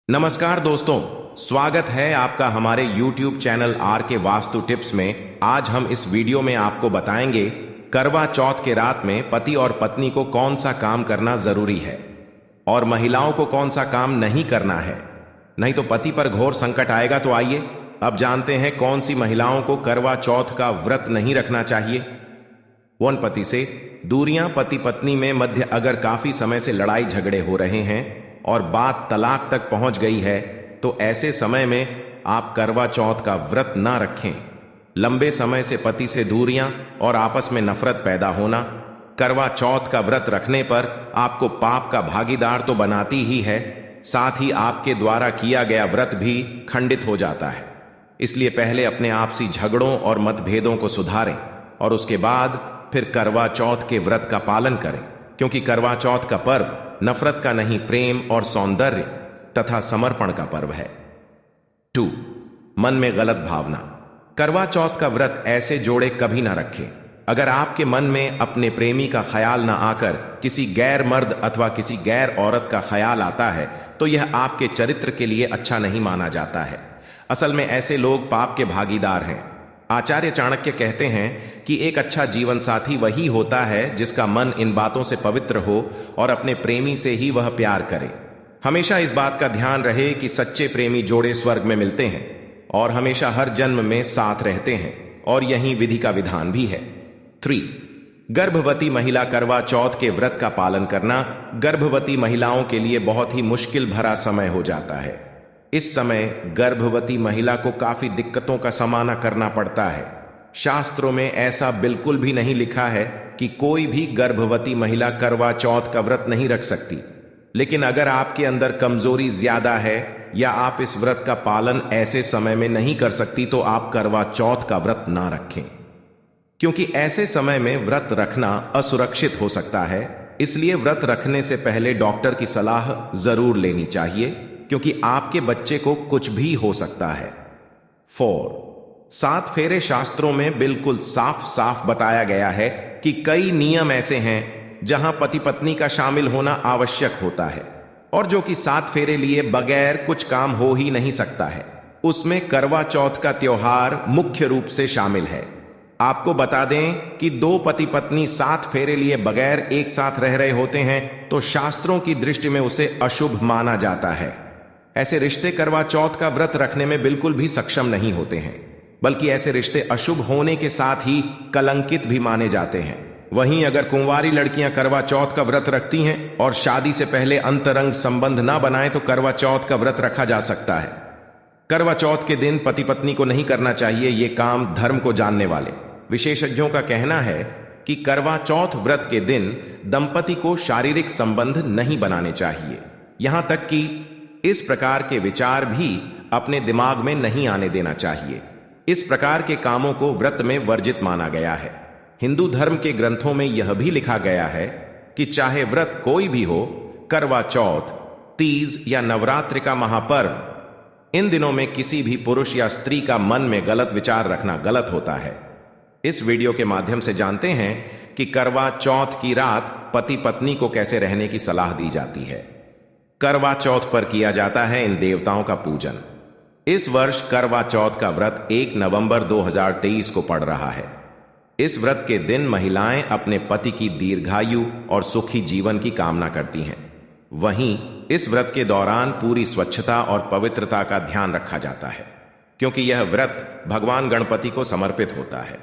नमस्कार दोस्तों, स्वागत है आपका हमारे YouTube चैनल आर के वास्तु टिप्स में। आज हम इस वीडियो में आपको बताएंगे करवा चौथ के रात में पति और पत्नी को कौन सा काम करना जरूरी है और महिलाओं को कौन सा काम नहीं करना है, नहीं तो पति पर घोर संकट आएगा। तो आइए अब जानते हैं कौन सी महिलाओं को करवा चौथ का व्रत नहीं रखना चाहिए। वन पति से दूरियां, पति पत्नी में मध्य अगर काफी समय से लड़ाई झगड़े हो रहे हैं और बात तलाक तक पहुंच गई है तो ऐसे समय में आप करवा चौथ का व्रत ना रखें। लंबे समय से पति से दूरियां और आपस में नफरत पैदा होना करवा चौथ का व्रत रखने पर आपको पाप का भागीदार तो बनाती ही है, साथ ही आपके द्वारा किया गया व्रत भी खंडित हो जाता है। इसलिए पहले अपने आपसी झगड़ों और मतभेदों को सुधारें और उसके बाद फिर करवा चौथ के व्रत का पालन करें, क्योंकि करवा चौथ का पर्व नफरत का नहीं, प्रेम और सौंदर्य तथा समर्पण का पर्व है। 2. मन में गलत भावना। करवा चौथ का व्रत ऐसे जोड़े कभी ना रखें। अगर आपके मन में अपने प्रेमी का ख्याल ना आकर किसी गैर मर्द अथवा किसी गैर औरत का ख्याल आता है तो यह आपके चरित्र के लिए अच्छा नहीं माना जाता है। असल में ऐसे लोग पाप के भागीदार हैं। आचार्य चाणक्य कहते हैं कि एक अच्छा जीवन साथी वही होता है जिसका मन इन बातों से पवित्र हो और अपने प्रेमी से ही वह प्यार करे। हमेशा इस बात का ध्यान रहे कि सच्चे प्रेमी जोड़े स्वर्ग में मिलते हैं और हमेशा हर जन्म में साथ रहते हैं, और यही विधि का विधान भी है। 3. गर्भवती महिला। करवा चौथ के व्रत का पालन करना गर्भवती महिलाओं के लिए बहुत ही मुश्किल भरा समय हो जाता है। इस समय गर्भवती महिला को काफी दिक्कतों का सामना करना पड़ता है। शास्त्रों में ऐसा बिल्कुल भी नहीं लिखा है कि कोई भी गर्भवती महिला करवा चौथ का व्रत नहीं रख सकती, लेकिन अगर आपके अंदर कमजोरी ज्यादा है या आप इस व्रत का पालन ऐसे समय में नहीं कर सकती तो आप करवा चौथ का व्रत ना रखें, क्योंकि ऐसे समय में व्रत रखना असुरक्षित हो सकता है। इसलिए व्रत रखने से पहले डॉक्टर की सलाह जरूर लेनी चाहिए, क्योंकि आपके बच्चे को कुछ भी हो सकता है। 4. 7 फेरे। शास्त्रों में बिल्कुल साफ साफ बताया गया है कि कई नियम ऐसे हैं जहां पति पत्नी का शामिल होना आवश्यक होता है और जो कि 7 फेरे लिए बगैर कुछ काम हो ही नहीं सकता है। उसमें करवा चौथ का त्योहार मुख्य रूप से शामिल है। आपको बता दें कि 2 पति पत्नी 7 फेरे लिए बगैर एक साथ रह रहे होते हैं तो शास्त्रों की दृष्टि में उसे अशुभ माना जाता है। ऐसे रिश्ते करवा चौथ का व्रत रखने में बिल्कुल भी सक्षम नहीं होते हैं, बल्कि ऐसे रिश्ते अशुभ होने के साथ ही कलंकित भी माने जाते हैं। वहीं अगर कुंवारी लड़कियां करवा चौथ का व्रत रखती हैं और शादी से पहले अंतरंग संबंध ना बनाए तो करवा चौथ का व्रत रखा जा सकता है। करवा चौथ के दिन पति पत्नी को नहीं करना चाहिए ये काम धर्म को जानने वाले विशेषज्ञों का कहना है कि करवा चौथ व्रत के दिन दंपति को शारीरिक संबंध नहीं बनाने चाहिए। यहां तक कि इस प्रकार के विचार भी अपने दिमाग में नहीं आने देना चाहिए। इस प्रकार के कामों को व्रत में वर्जित माना गया है। हिंदू धर्म के ग्रंथों में यह भी लिखा गया है कि चाहे व्रत कोई भी हो, करवा चौथ, तीज या नवरात्रि का महापर्व, इन दिनों में किसी भी पुरुष या स्त्री का मन में गलत विचार रखना गलत होता है। इस वीडियो के माध्यम से जानते हैं कि करवा चौथ की रात पति पत्नी को कैसे रहने की सलाह दी जाती है। करवा चौथ पर किया जाता है इन देवताओं का पूजन। इस वर्ष करवा चौथ का व्रत 1 नवंबर 2023 को पड़ रहा है। इस व्रत के दिन महिलाएं अपने पति की दीर्घायु और सुखी जीवन की कामना करती हैं। वहीं इस व्रत के दौरान पूरी स्वच्छता और पवित्रता का ध्यान रखा जाता है, क्योंकि यह व्रत भगवान गणपति को समर्पित होता है।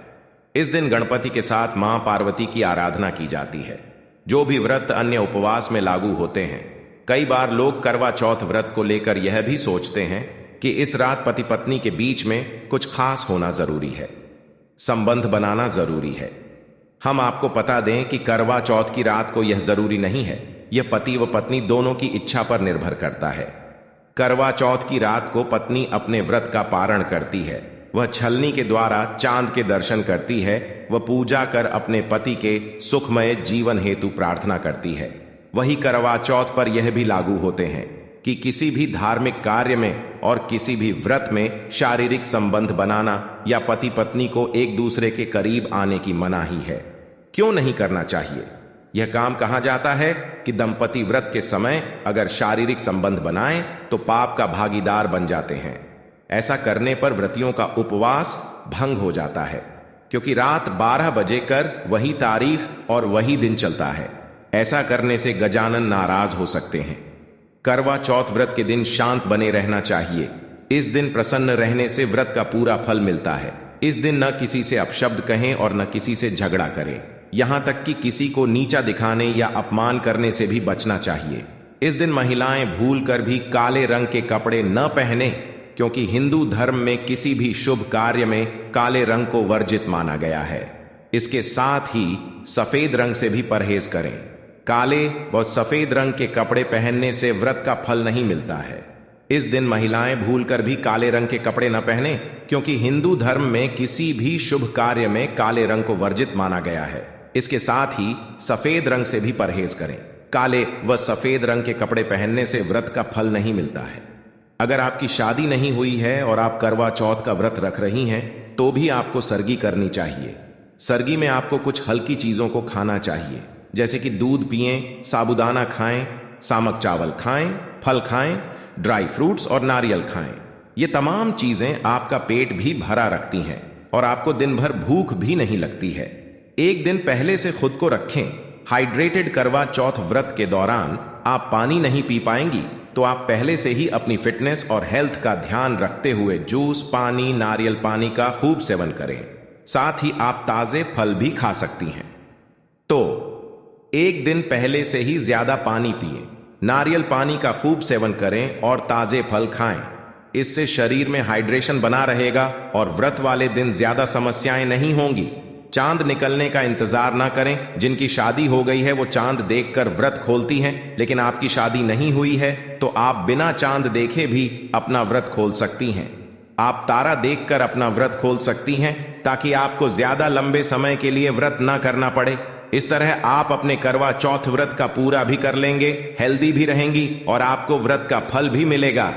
इस दिन गणपति के साथ मां पार्वती की आराधना की जाती है। जो भी व्रत अन्य उपवास में लागू होते हैं, कई बार लोग करवा चौथ व्रत को लेकर यह भी सोचते हैं कि इस रात पति पत्नी के बीच में कुछ खास होना जरूरी है, संबंध बनाना जरूरी है। हम आपको बता दें कि करवा चौथ की रात को यह जरूरी नहीं है। यह पति व पत्नी दोनों की इच्छा पर निर्भर करता है। करवा चौथ की रात को पत्नी अपने व्रत का पारण करती है। वह छलनी के द्वारा चांद के दर्शन करती है। वह पूजा कर अपने पति के सुखमय जीवन हेतु प्रार्थना करती है। वही करवा चौथ पर यह भी लागू होते हैं कि किसी भी धार्मिक कार्य में और किसी भी व्रत में शारीरिक संबंध बनाना या पति पत्नी को एक दूसरे के करीब आने की मनाही है। क्यों नहीं करना चाहिए? यह काम कहा जाता है कि दंपति व्रत के समय अगर शारीरिक संबंध बनाएं तो पाप का भागीदार बन जाते हैं। ऐसा करने पर व्रतियों का उपवास भंग हो जाता है, क्योंकि रात 12 बजे कर वही तारीख और वही दिन चलता है। ऐसा करने से गजानन नाराज हो सकते हैं। करवा चौथ व्रत के दिन शांत बने रहना चाहिए। इस दिन प्रसन्न रहने से व्रत का पूरा फल मिलता है। इस दिन न किसी से अपशब्द कहें और न किसी से झगड़ा करें। यहां तक कि किसी को नीचा दिखाने या अपमान करने से भी बचना चाहिए। इस दिन महिलाएं भूलकर भी काले रंग के कपड़े न पहने, क्योंकि हिंदू धर्म में किसी भी शुभ कार्य में काले रंग को वर्जित माना गया है। इसके साथ ही सफेद रंग से भी परहेज करें। काले व सफेद रंग के कपड़े पहनने से व्रत का फल नहीं मिलता है। इस दिन महिलाएं भूलकर भी काले रंग के कपड़े न पहने, क्योंकि हिंदू धर्म में किसी भी शुभ कार्य में काले रंग को वर्जित माना गया है। इसके साथ ही सफेद रंग से भी परहेज करें। काले व सफेद रंग के कपड़े पहनने से व्रत का फल नहीं मिलता है। अगर आपकी शादी नहीं हुई है और आप करवा चौथ का व्रत रख रही हैं, तो भी आपको सरगी करनी चाहिए। सरगी में आपको कुछ हल्की चीजों को खाना चाहिए, जैसे कि दूध पिएं, साबूदाना खाएं, सामक चावल खाएं, फल खाएं, ड्राई फ्रूट्स और नारियल खाएं। ये तमाम चीजें आपका पेट भी भरा रखती हैं और आपको दिन भर भूख भी नहीं लगती है। एक दिन पहले से खुद को रखें। हाइड्रेटेड करवा चौथ व्रत के दौरान आप पानी नहीं पी पाएंगी, तो आप पहले से ही अपनी फिटनेस और हेल्थ का ध्यान रखते हुए जूस, पानी, नारियल पानी का खूब सेवन करें। साथ ही आप ताजे फल भी खा सकती हैं। तो एक दिन पहले से ही ज्यादा पानी पिएं, नारियल पानी का खूब सेवन करें और ताजे फल खाएं। इससे शरीर में हाइड्रेशन बना रहेगा और व्रत वाले दिन ज्यादा समस्याएं नहीं होंगी। चांद निकलने का इंतजार ना करें। जिनकी शादी हो गई है वो चांद देखकर व्रत खोलती हैं, लेकिन आपकी शादी नहीं हुई है तो आप बिना चांद देखे भी अपना व्रत खोल सकती हैं। आप तारा देखकर अपना व्रत खोल सकती हैं, ताकि आपको ज्यादा लंबे समय के लिए व्रत ना करना पड़े। इस तरह आप अपने करवा चौथ व्रत का पूरा भी कर लेंगे, हेल्दी भी रहेंगी और आपको व्रत का फल भी मिलेगा।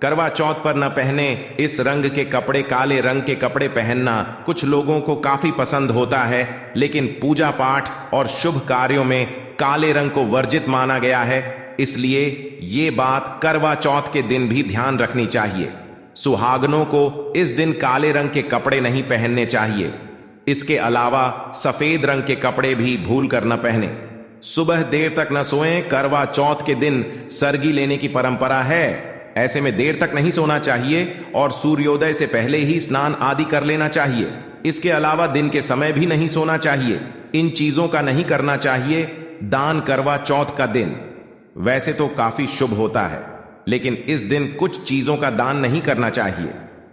करवा चौथ पर न पहने इस रंग के कपड़े, काले रंग के कपड़े पहनना कुछ लोगों को काफी पसंद होता है, लेकिन पूजा पाठ और शुभ कार्यों में काले रंग को वर्जित माना गया है। इसलिए ये बात करवा चौथ के दिन भी ध्यान रखनी चाहिए। सुहागनों को इस दिन काले रंग के कपड़े नहीं पहनने चाहिए। इसके अलावा सफेद रंग के कपड़े भी भूल कर न पहने। सुबह देर तक न सोएं। करवा चौथ के दिन सरगी लेने की परंपरा है। ऐसे में देर तक नहीं सोना चाहिए और सूर्योदय से पहले ही स्नान आदि कर लेना चाहिए। इसके अलावा दिन के समय भी नहीं सोना चाहिए। इन चीजों का नहीं करना चाहिए। दान करवा चौथ का दिन वैसे तो काफी शुभ होता है, लेकिन इस दिन कुछ चीजों का दान नहीं करना चाहिए।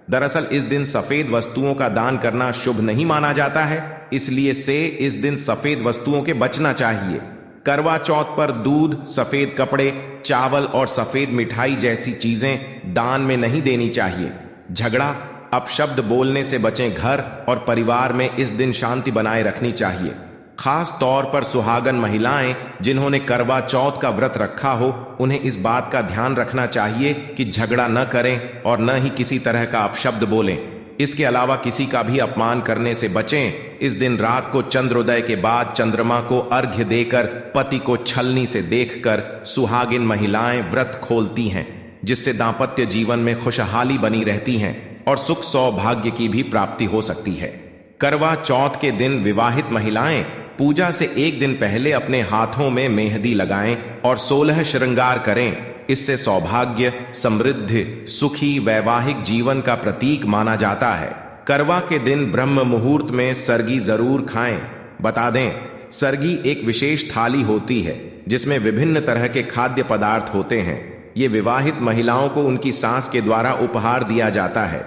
दरअसल इस दिन सफेद वस्तुओं का दान करना शुभ नहीं माना जाता है, इसलिए से इस दिन सफेद वस्तुओं के बचना चाहिए। करवा चौथ पर दूध, सफेद कपड़े, चावल और सफेद मिठाई जैसी चीजें दान में नहीं देनी चाहिए। झगड़ा, अपशब्द बोलने से बचें। घर और परिवार में इस दिन शांति बनाए रखनी चाहिए। खास तौर पर सुहागन महिलाएं जिन्होंने करवा चौथ का व्रत रखा हो, उन्हें इस बात का ध्यान रखना चाहिए कि झगड़ा न करें और न ही किसी तरह का अपशब्द बोलें। इसके अलावा किसी का भी अपमान करने से बचें। इस दिन रात को चंद्रोदय के बाद चंद्रमा को अर्घ्य देकर पति को छलनी से देखकर सुहागिन महिलाएं व्रत खोलती हैं, जिससे दांपत्य जीवन में खुशहाली बनी रहती हैं और सुख सौभाग्य की भी प्राप्ति हो सकती है। करवा चौथ के दिन विवाहित महिलाएं पूजा से एक दिन पहले अपने हाथों में मेहंदी लगाएं और 16 श्रृंगार करें। इससे सौभाग्य, समृद्धि, सुखी वैवाहिक जीवन का प्रतीक माना जाता है। करवा के दिन ब्रह्म मुहूर्त में सरगी जरूर खाएं। बता दें, सरगी एक विशेष थाली होती है जिसमें विभिन्न तरह के खाद्य पदार्थ होते हैं। ये विवाहित महिलाओं को उनकी सास के द्वारा उपहार दिया जाता है।